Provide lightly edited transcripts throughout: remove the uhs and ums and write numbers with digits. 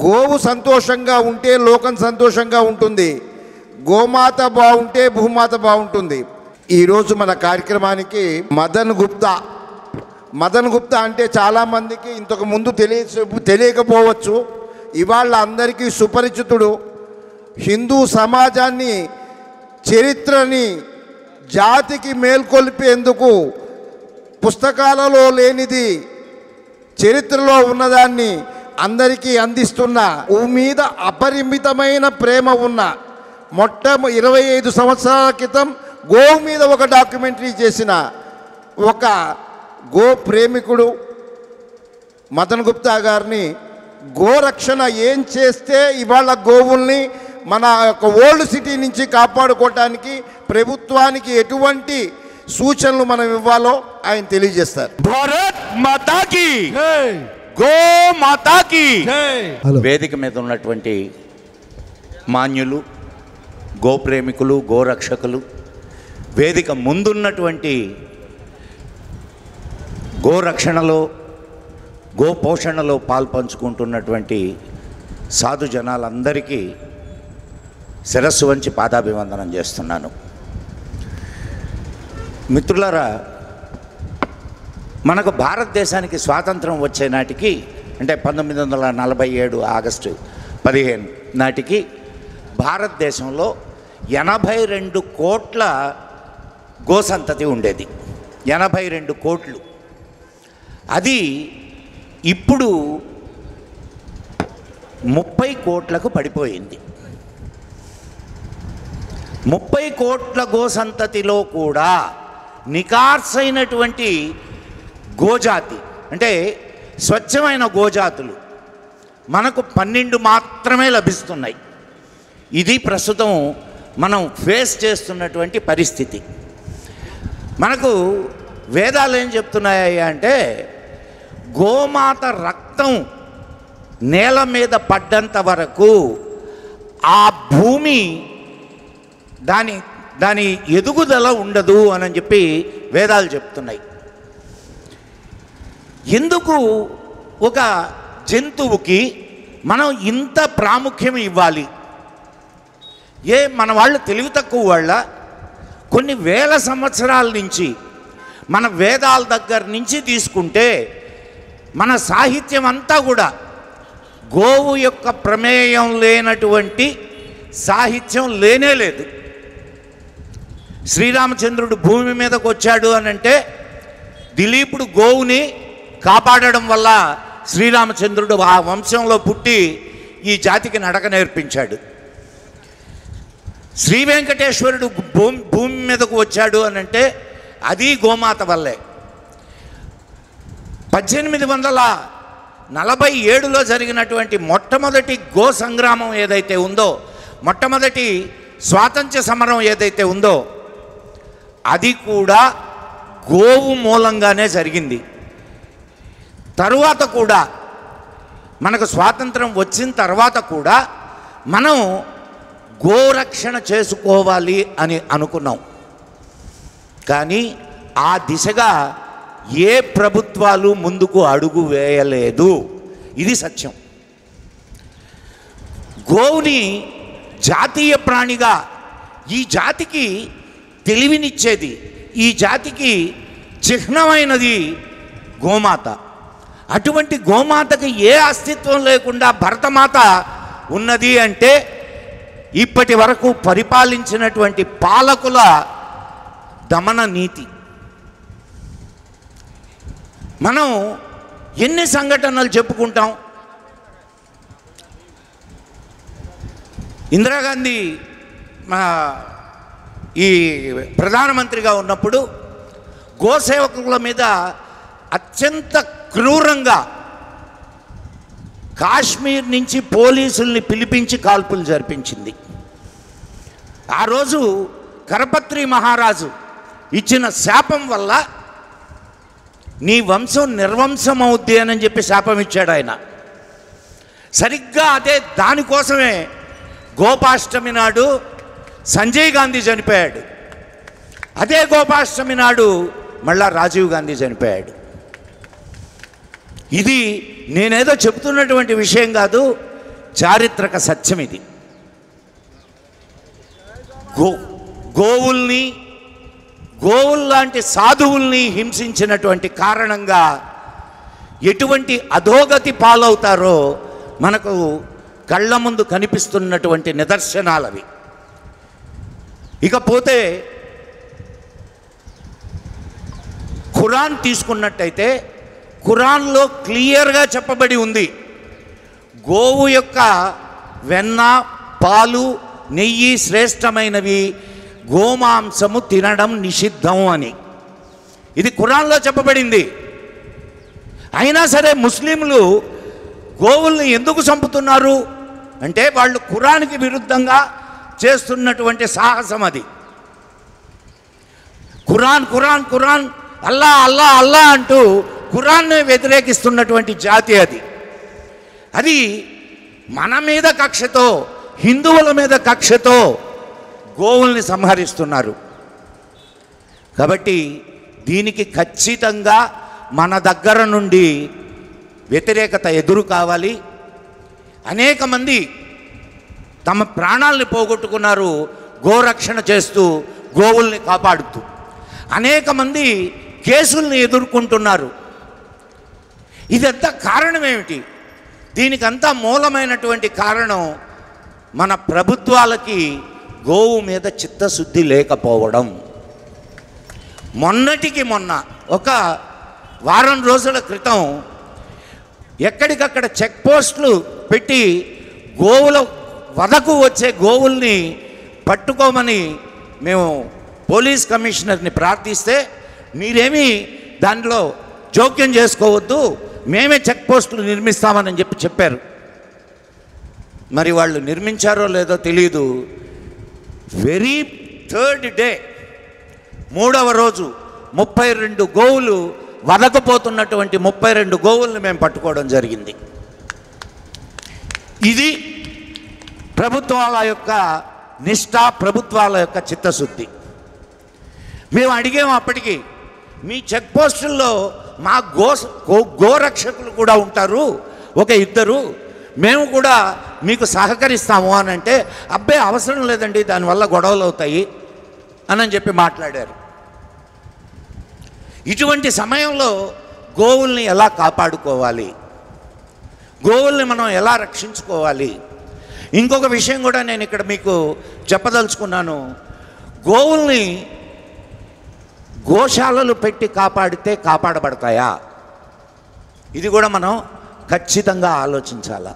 గోవు సంతోషంగా ఉంటే లోకం సంతోషంగా ఉంటుంది, గోమాత బాగుంటే భూమాత బాగుంటుంది. ఈరోజు మన కార్యక్రమానికి మదన్ గుప్తా అంటే చాలామందికి ఇంతకు ముందు తెలియకపోవచ్చు, ఇవాళ అందరికీ సుపరిచితుడు. హిందూ సమాజాన్ని, చరిత్రని జాతికి మేల్కొల్పేందుకు పుస్తకాలలో లేనిది చరిత్రలో ఉన్నదాన్ని అందరికీ అందిస్తున్న, భూమి మీద అపరిమితమైన ప్రేమ ఉన్న 25 సంవత్సరాల క్రితం గోవు మీద ఒక డాక్యుమెంటరీ చేసిన ఒక గో ప్రేమికుడు మదన్ గుప్తా గారిని, గోరక్షణ ఏం చేస్తే ఇవాళ గోవుల్ని మన యొక్క ఓల్డ్ సిటీ నుంచి కాపాడుకోవటానికి ప్రభుత్వానికి ఎటువంటి సూచనలు మనం ఇవ్వాలో ఆయన తెలియజేస్తారు. భారత్ మాతా కీ జై, గో మాతా కీ జై. వేదిక మీద ఉన్నటువంటి మాన్యులు, గోప్రేమికులు, గోరక్షకులు, వేదిక ముందున్నటువంటి గోరక్షణలో, గోపోషణలో పాల్పంచుకుంటున్నటువంటి సాధు జనాలందరికీ శిరస్సు వంచి పాదాభివందనం చేస్తున్నాను. మిత్రులారా, మనకు భారతదేశానికి స్వాతంత్రం వచ్చే నాటికి, అంటే 1947 ఆగస్టు 15 నాటికి భారతదేశంలో 82 కోట్ల గోసంతతి ఉండేది. 82 కోట్లు. అది ఇప్పుడు 30 కోట్లకు పడిపోయింది. 30 కోట్ల గోసంతతిలో కూడా నికార్సైనటువంటి గోజాతి, అంటే స్వచ్ఛమైన గోజాతులు మనకు 12 మాత్రమే లభిస్తున్నాయి. ఇది ప్రస్తుతం మనం ఫేస్ చేస్తున్నటువంటి పరిస్థితి. మనకు వేదాలు ఏం చెప్తున్నాయి అంటే, గోమాత రక్తం నేల మీద పడ్డంత వరకు ఆ భూమి దాని ఎదుగుదల ఉండదు అని చెప్పి వేదాలు చెప్తున్నాయి. ఎందుకు ఒక జంతువుకి మనం ఇంత ప్రాముఖ్యం ఇవ్వాలి? మన వాళ్ళు తెలివి తక్కువ వాళ్ళ? కొన్ని వేల సంవత్సరాల నుంచి మన వేదాల దగ్గర నుంచి తీసుకుంటే మన సాహిత్యం అంతా కూడా గోవు యొక్క ప్రమేయం లేనటువంటి సాహిత్యం లేనే లేదు. శ్రీరామచంద్రుడు భూమి మీదకు వచ్చాడు అని అంటే దిలీపుడు గోవుని కాపాడడం వల్ల శ్రీరామచంద్రుడు ఆ వంశంలో పుట్టి ఈ జాతికి నడక నేర్పించాడు. శ్రీ వెంకటేశ్వరుడు భూమి మీదకు వచ్చాడు అని అంటే అది గోమాత వల్లే. 1847లో జరిగినటువంటి మొట్టమొదటి గో సంగ్రామం ఏదైతే ఉందో, మొట్టమొదటి స్వాతంత్ర్య సమరం ఏదైతే ఉందో, అది కూడా గోవు మూలంగానే జరిగింది. తరువాత కూడా మనకు స్వాతంత్రం వచ్చిన తర్వాత కూడా మనం గోరక్షణ చేసుకోవాలి అని అనుకున్నాం. కానీ ఆ దిశగా ఏ ప్రభుత్వాలు ముందుకు అడుగు వేయలేదు. ఇది సత్యం. గోవుని జాతీయ ప్రాణిగా, ఈ జాతికి తెలివినిచ్చేది, ఈ జాతికి చిహ్నమైనది గోమాత. అటువంటి గోమాతకి ఏ అస్తిత్వం లేకుండా భరతమాత ఉన్నది అంటే ఇప్పటి వరకు పరిపాలించినటువంటి పాలకుల దమన నీతి. మనం ఎన్ని సంఘటనలు చెప్పుకుంటాం. ఇందిరాగాంధీ ఈ ప్రధానమంత్రిగా ఉన్నప్పుడు గోసేవకుల మీద అత్యంత క్రూరంగా కాశ్మీర్ నుంచి పోలీసుల్ని పిలిపించి కాల్పులు జరిపించింది. ఆ రోజు కరపత్రి మహారాజు ఇచ్చిన శాపం వల్ల నీ వంశం నిర్వంశం అవుద్ది అని చెప్పి శాపం ఇచ్చాడు ఆయన. సరిగ్గా అదే దానికోసమే గోపాష్టమి నాడు సంజయ్ గాంధీ చనిపోయాడు. అదే గోపాష్టమి నాడు మళ్ళా రాజీవ్ గాంధీ చనిపోయాడు. ఇది నేనేదో చెప్తున్నటువంటి విషయం కాదు. చారిత్రక సత్యం ఇది. గోవుల్లాంటి సాధువుల్ని హింసించినటువంటి కారణంగా ఎటువంటి అధోగతి పాలవుతారో మనకు కళ్ళ ముందు కనిపిస్తున్నటువంటి నిదర్శనాలవి. ఇకపోతే ఖురాన్ తీసుకున్నట్టయితే ఖురాన్లో క్లియర్గా చెప్పబడి ఉంది, గోవు యొక్క వెన్న, పాలు, నెయ్యి శ్రేష్టమైనవి, గోమాంసము తినడం నిషిద్ధం అని. ఇది ఖురాన్లో చెప్పబడింది. అయినా సరే ముస్లింలు గోవుల్ని ఎందుకు చంపుతున్నారు అంటే వాళ్ళు ఖురాన్కి విరుద్ధంగా చేస్తున్నటువంటి సాహసం అది. ఖురాన్ ఖురాన్ ఖురాన్ అల్లా అల్లా అల్లా అంటూ ఖురాన్నే వ్యతిరేకిస్తున్నటువంటి జాతి అది. అది మన మీద కక్షతో, హిందువుల మీద కక్షతో గోవుల్ని సంహరిస్తున్నారు. కాబట్టి దీనికి ఖచ్చితంగా మన దగ్గర నుండి వ్యతిరేకత ఎదురు కావాలి. అనేక మంది తమ ప్రాణాలని పోగొట్టుకున్నారు గోరక్షణ చేస్తూ, గోవుల్ని కాపాడుతూ. అనేక మంది కేసుల్ని ఎదుర్కొంటున్నారు. ఇదంతా కారణం ఏమిటి? దీనికంతా మూలమైనటువంటి కారణం మన ప్రభుత్వాలకి గోవు మీద చిత్తశుద్ధి లేకపోవడం. మొన్నటికి మొన్న ఒక వారం రోజుల క్రితం ఎక్కడికక్కడ చెక్ పోస్టులు పెట్టి గోవుల వదకు వచ్చే గోవుల్ని పట్టుకోమని మేము పోలీస్ కమిషనర్ని ప్రార్థిస్తే, మీరేమీ దానిలో జోక్యం చేసుకోవద్దు, మేమే చెక్ పోస్టులు నిర్మిస్తామని చెప్పారు. మరి వాళ్ళు నిర్మించారో లేదో తెలియదు. వెరీ థర్డ్ డే, 3వ రోజు 32 గోవులు వదకపోతున్నటువంటి 32 గోవుల్ని మేము పట్టుకోవడం జరిగింది. ఇది ప్రభుత్వాల యొక్క నిష్ఠ, ప్రభుత్వాల యొక్క చిత్తశుద్ధి. మేము అడిగాము అప్పటికి, మీ చెక్ పోస్టుల్లో మా గోరక్షకులు కూడా ఉంటారు, ఒక 2, మేము కూడా మీకు సహకరిస్తాము అని అంటే, అబ్బే అవసరం లేదండి, దానివల్ల గొడవలు అవుతాయి అని చెప్పి మాట్లాడారు. ఇటువంటి సమయంలో గోవుల్ని ఎలా కాపాడుకోవాలి, గోవుల్ని మనం ఎలా రక్షించుకోవాలి? ఇంకొక విషయం కూడా నేను ఇక్కడ మీకు చెప్పదలుచుకున్నాను. గోవుల్ని గోశాలలు పెట్టి కాపాడితే కాపాడబడతాయా? ఇది కూడా మనం ఖచ్చితంగా ఆలోచించాలా.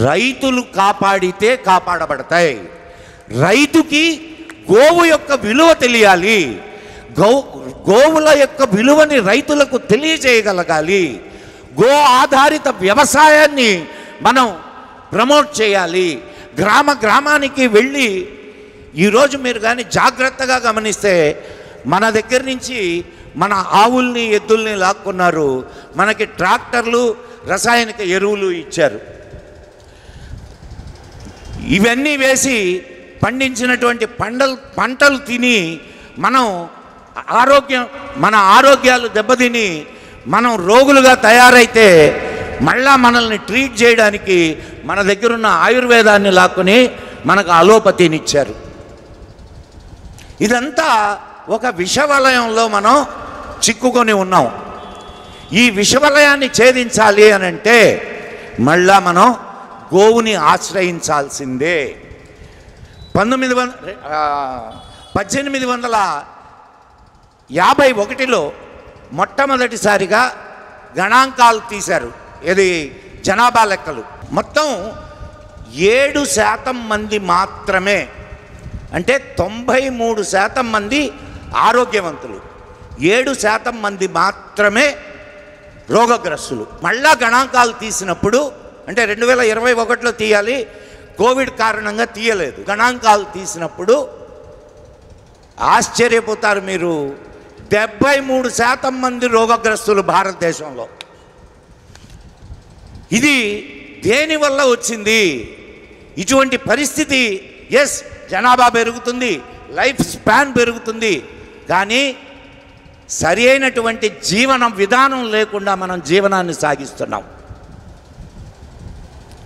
రైతులు కాపాడితే కాపాడబడతాయి. రైతుకి గోవు యొక్క విలువ తెలియాలి. గోవుల యొక్క విలువని రైతులకు తెలియజేయగలగాలి. గో ఆధారిత వ్యవసాయాన్ని మనం ప్రమోట్ చేయాలి. గ్రామానికి వెళ్ళి, ఈరోజు మీరు కానీ జాగ్రత్తగా గమనిస్తే మన దగ్గర నుంచి మన ఆవుల్ని, ఎద్దుల్ని లాక్కున్నారు, మనకి ట్రాక్టర్లు, రసాయనిక ఎరువులు ఇచ్చారు. ఇవన్నీ వేసి పండించినటువంటి పంటలు తిని మన ఆరోగ్యాలు దెబ్బతిని మనం రోగులుగా తయారైతే మళ్ళా మనల్ని ట్రీట్ చేయడానికి మన దగ్గరున్న ఆయుర్వేదాన్ని లాక్కుని మనకు అలోపతిని ఇచ్చారు. ఇదంతా ఒక విషవలయంలో మనం చిక్కుకొని ఉన్నాం. ఈ విషవలయాన్ని ఛేదించాలి అని అంటే మళ్ళా మనం గోవుని ఆశ్రయించాల్సిందే. 1851లో మొట్టమొదటిసారిగా గణాంకాలు తీశారు. ఇది జనాభా లెక్కలు. మొత్తం 7% మంది మాత్రమే, అంటే 93% మంది ఆరోగ్యవంతులు, 7% మంది మాత్రమే రోగగ్రస్తులు. మళ్ళా గణాంకాలు తీసినప్పుడు, అంటే 2021లో తీయాలి, కోవిడ్ కారణంగా తీయలేదు. గణాంకాలు తీసినప్పుడు ఆశ్చర్యపోతారు మీరు, 73% మంది రోగగ్రస్తులు భారతదేశంలో. ఇది దేనివల్ల వచ్చింది? ఇటువంటి పరిస్థితి. ఎస్, జనాభా పెరుగుతుంది, లైఫ్ స్పాన్ పెరుగుతుంది, కానీ సరి అయినటువంటి జీవన విధానం లేకుండా మనం జీవనాన్ని సాగిస్తున్నాం.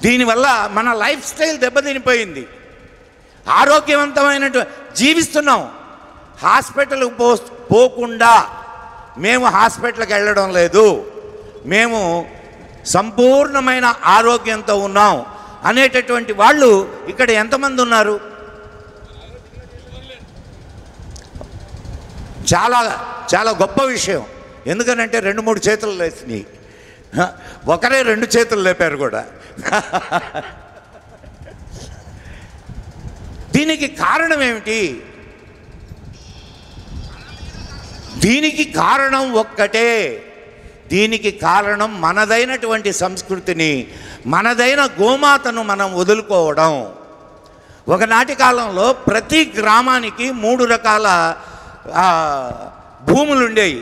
దీనివల్ల మన లైఫ్ స్టైల్ దెబ్బతినిపోయింది. ఆరోగ్యవంతమైనటువంటి జీవిస్తున్నాం. హాస్పిటల్కి పోకుండా మేము హాస్పిటల్కి వెళ్ళడం లేదు, మేము సంపూర్ణమైన ఆరోగ్యంతో ఉన్నాం అనేటటువంటి వాళ్ళు ఇక్కడ ఎంతమంది ఉన్నారు? చాలా చాలా గొప్ప విషయం. ఎందుకనంటే 2-3 చేతులు లేచినాయి, ఒకరే 2 చేతులు లేపారు కూడా. దీనికి కారణం ఏమిటి? దీనికి కారణం ఒక్కటే. దీనికి కారణం మనదైనటువంటి సంస్కృతిని, మనదైన గోమాతను మనం వదులుకోవడం. ఒకనాటి కాలంలో ప్రతి గ్రామానికి 3 రకాల భూములు ఉండేవి.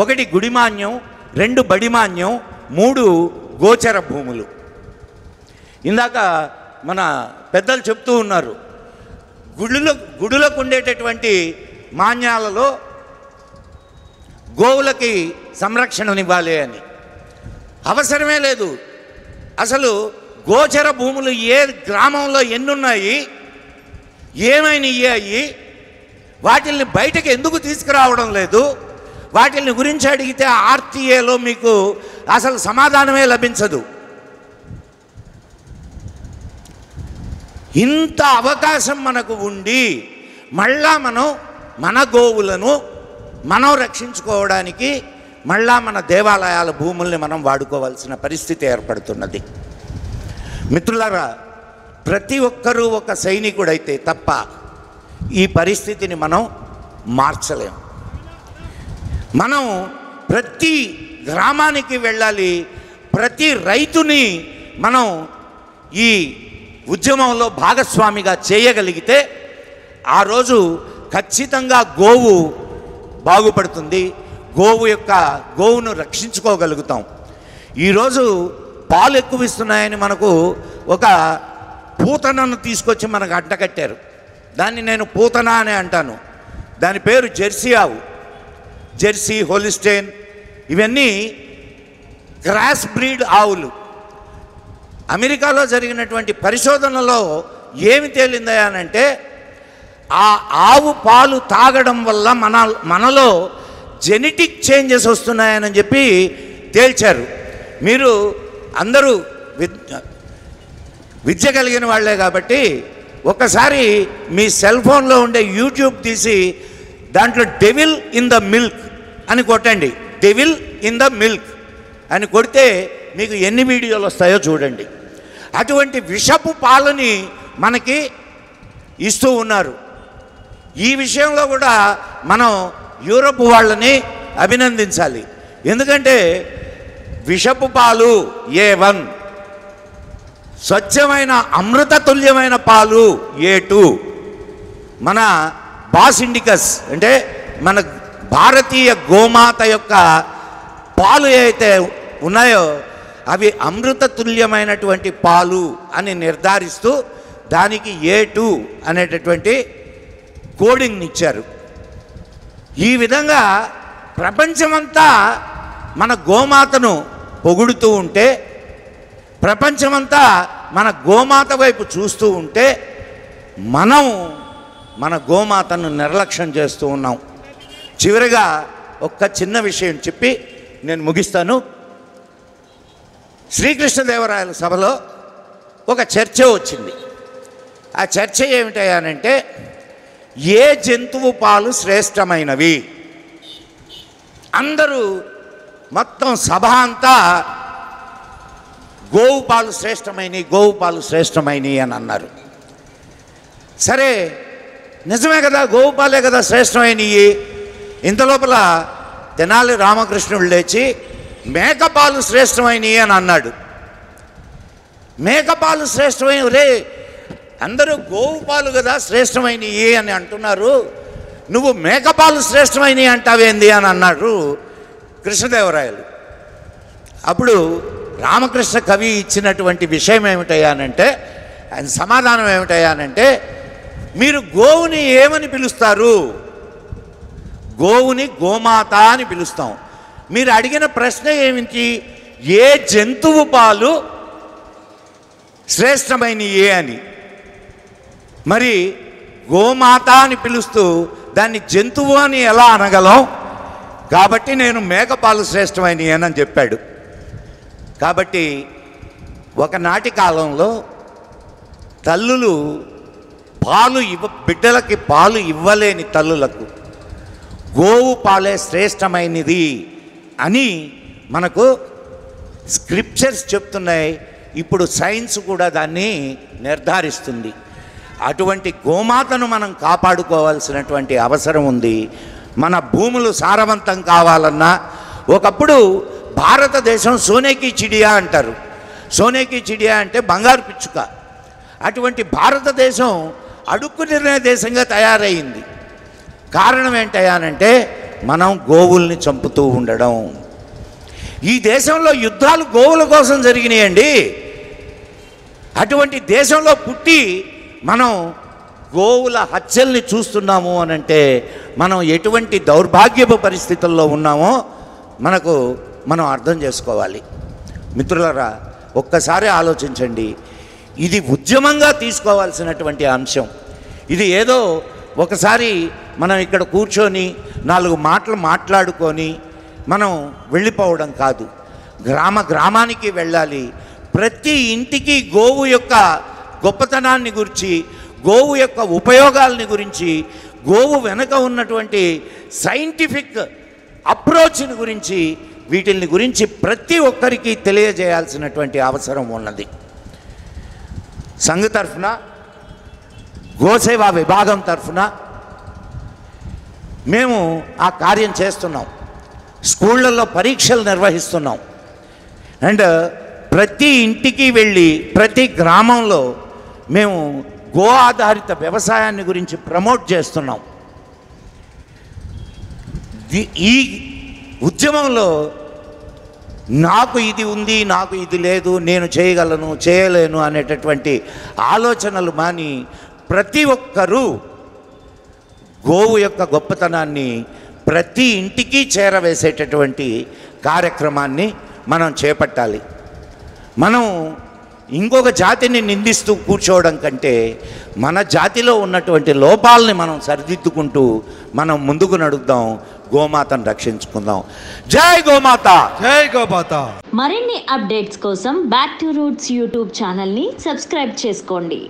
1 గుడిమాన్యం, 2 బడిమాన్యం, 3 గోచర భూములు. ఇందాక మన పెద్దలు చెప్తూ ఉన్నారు, గుడులకు ఉండేటటువంటి మాన్యాలలో గోవులకి సంరక్షణనివ్వాలి అని. అవసరమే లేదు. అసలు గోచర భూములు ఏ గ్రామంలో ఎన్నున్నాయి, ఏమైనాయి, వాటిల్ని బయటకు ఎందుకు తీసుకురావడం లేదు? వాటిని గురించి అడిగితే ఆర్టీఏలో మీకు అసలు సమాధానమే లభించదు. ఇంత అవకాశం మనకు ఉండి మళ్ళా మనం మన గోవులను మనం రక్షించుకోవడానికి మళ్ళా మన దేవాలయాల భూముల్ని మనం వాడుకోవాల్సిన పరిస్థితి ఏర్పడుతున్నది. మిత్రులారా, ప్రతి ఒక్కరూ ఒక సైనికుడైతే తప్ప ఈ పరిస్థితిని మనం మార్చలేం. మనం ప్రతి గ్రామానికి వెళ్ళాలి. ప్రతి రైతుని మనం ఈ ఉద్యమంలో భాగస్వామిగా చేయగలిగితే ఆ రోజు ఖచ్చితంగా గోవు బాగుపడుతుంది. గోవును రక్షించుకోగలుగుతాం. ఈరోజు పాలు ఎక్కువ ఇస్తున్నాయని మనకు ఒక పూతనను తీసుకొచ్చి మనకు అడ్డకట్టారు. దాన్ని నేను పూతన అనే అంటాను. దాని పేరు జెర్సీ ఆవు. జెర్సీ, హోలిస్టైన్ ఇవన్నీ క్రాస్ బ్రీడ్ ఆవులు. అమెరికాలో జరిగినటువంటి పరిశోధనలో ఏమి తేలిందనంటే ఆ ఆవు పాలు తాగడం వల్ల మనలో జెనెటిక్ చేంజెస్ వస్తున్నాయని చెప్పి తేల్చారు. మీరు అందరూ విద్య కలిగిన వాళ్ళే కాబట్టి ఒకసారి మీ సెల్ ఫోన్లో ఉండే యూట్యూబ్ తీసి దాంట్లో డెవిల్ ఇన్ ద మిల్క్ అని కొట్టండి. డెవిల్ ఇన్ ద మిల్క్ అని కొడితే మీకు ఎన్ని వీడియోలు వస్తాయో చూడండి. అటువంటి విషపు పాలని మనకి ఇస్తూ ఉన్నారు. ఈ విషయంలో కూడా మనం యూరోప్ వాళ్ళని అభినందించాలి. ఎందుకంటే విషపు పాలు A1, స్వచ్ఛమైన అమృతతుల్యమైన పాలు A2, మన బాస్ ఇండికస్ అంటే మన భారతీయ గోమాత యొక్క పాలు ఏవైతే ఉన్నాయో అవి అమృతతుల్యమైనటువంటి పాలు అని నిర్ధారిస్తూ దానికి A2 అనేటటువంటి కోడింగ్ని ఇచ్చారు. ఈ విధంగా ప్రపంచమంతా మన గోమాతను పొగుడుతూ ఉంటే, ప్రపంచమంతా మన గోమాత వైపు చూస్తూ ఉంటే మనం మన గోమాతను నిర్లక్ష్యం చేస్తూ ఉన్నాం. చివరిగా ఒక్క చిన్న విషయం చెప్పి నేను ముగిస్తాను. శ్రీకృష్ణదేవరాయల సభలో ఒక చర్చ వచ్చింది. ఆ చర్చ ఏమిటంటే ఏ జంతువు పాలు శ్రేష్టమైనవి? అందరూ మొత్తం సభ అంతా గోవు పాలు శ్రేష్టమైనవి, గోవు పాలు శ్రేష్టమైనవి అని అన్నారు. సరే, నిజమే కదా, గోవు పాలే కదా శ్రేష్టమైనవి. ఇంతలోపల తెనాలి రామకృష్ణుడు లేచి మేకపాలు శ్రేష్టమైనవి అని అన్నాడు. మేకపాలు శ్రేష్టమైనవి రే, అందరూ గోవు పాలు కదా శ్రేష్టమైనవి అని అంటున్నారు, నువ్వు మేకపాలు శ్రేష్టమైనవి అంటావేంది అని అన్నాడు కృష్ణదేవరాయలు. అప్పుడు రామకృష్ణ కవి ఇచ్చినటువంటి విషయం ఏమిటయ్యానంటే, ఆయన సమాధానం ఏమిటయ్యానంటే, మీరు గోవుని ఏమని పిలుస్తారు? గోవుని గోమాత అని పిలుస్తాం. మీరు అడిగిన ప్రశ్న ఏమిటి? ఏ జంతువు పాలు శ్రేష్టమైనయే అని. మరి గోమాత అని పిలుస్తూ దాన్ని జంతువు అని ఎలా అనగలం? కాబట్టి నేను మేకపాలు శ్రేష్టమైనవి అని చెప్పాడు. కాబట్టి ఒకనాటి కాలంలో తల్లులు బిడ్డలకి పాలు ఇవ్వలేని తల్లులకు గోవు పాలే శ్రేష్టమైనది అని మనకు స్క్రిప్చర్స్ చెప్తున్నాయి. ఇప్పుడు సైన్స్ కూడా దాన్ని నిర్ధారిస్తుంది. అటువంటి గోమాతను మనం కాపాడుకోవాల్సినటువంటి అవసరం ఉంది. మన భూములు సారవంతం కావాలన్నా, ఒకప్పుడు భారతదేశం సోనేకి చిడియా అంటారు. సోనేకి చిడియా అంటే బంగారు పిచ్చుక. అటువంటి భారతదేశం అడుక్కునే దేశంగా తయారయ్యింది. కారణం ఏంటయ్యానంటే మనం గోవుల్ని చంపుతూ ఉండడం. ఈ దేశంలో యుద్ధాలు గోవుల కోసం జరిగినాయండి. అటువంటి దేశంలో పుట్టి మనం గోవుల హత్యల్ని చూస్తున్నాము అనంటే మనం ఎటువంటి దౌర్భాగ్యపు పరిస్థితుల్లో ఉన్నామో మనం అర్థం చేసుకోవాలి. మిత్రులారా, ఒక్కసారి ఆలోచించండి. ఇది ఉద్యమంగా తీసుకోవాల్సినటువంటి అంశం. ఇది ఏదో ఒకసారి మనం ఇక్కడ కూర్చొని 4 మాటలు మాట్లాడుకొని మనం వెళ్ళిపోవడం కాదు. గ్రామానికి వెళ్ళాలి. ప్రతి ఇంటికి గోవు యొక్క గొప్పతనాన్ని గురించి, గోవు యొక్క ఉపయోగాలని గురించి, గోవు వెనక ఉన్నటువంటి సైంటిఫిక్ అప్రోచ్ని గురించి, వీటిని గురించి ప్రతి ఒక్కరికి తెలియజేయాల్సినటువంటి అవసరం ఉన్నది. సంఘ తరఫున, గోసేవా విభాగం తరఫున మేము ఆ కార్యం చేస్తున్నాం. స్కూళ్ళల్లో పరీక్షలు నిర్వహిస్తున్నాం. అండ్ ప్రతి ఇంటికి వెళ్ళి ప్రతి గ్రామంలో మేము గో ఆధారిత వ్యవసాయాన్ని గురించి ప్రమోట్ చేస్తున్నాం. ఈ ఉద్యమంలో నాకు ఇది ఉంది, నాకు ఇది లేదు, నేను చేయగలను, చేయలేను అనేటటువంటి ఆలోచనలు మాని ప్రతి ఒక్కరూ గోవు యొక్క గొప్పతనాన్ని ప్రతి ఇంటికి చేరవేసేటటువంటి కార్యక్రమాన్ని మనం చేపట్టాలి. మనం ఇంకొక జాతిని నిందిస్తూ కూర్చోవడం కంటే మన జాతిలో ఉన్నటువంటి లోపాలని మనం సరిదిద్దుకుంటూ మనం ముందుకు నడుద్దాం. గోమాతను రక్షించుకుందాం. జై గోమాత, జై గోమాత. మరిన్ని అప్డేట్స్ కోసం బ్యాక్ టు రూట్స్ యూట్యూబ్ ఛానల్ని సబ్స్క్రైబ్ చేసుకోండి.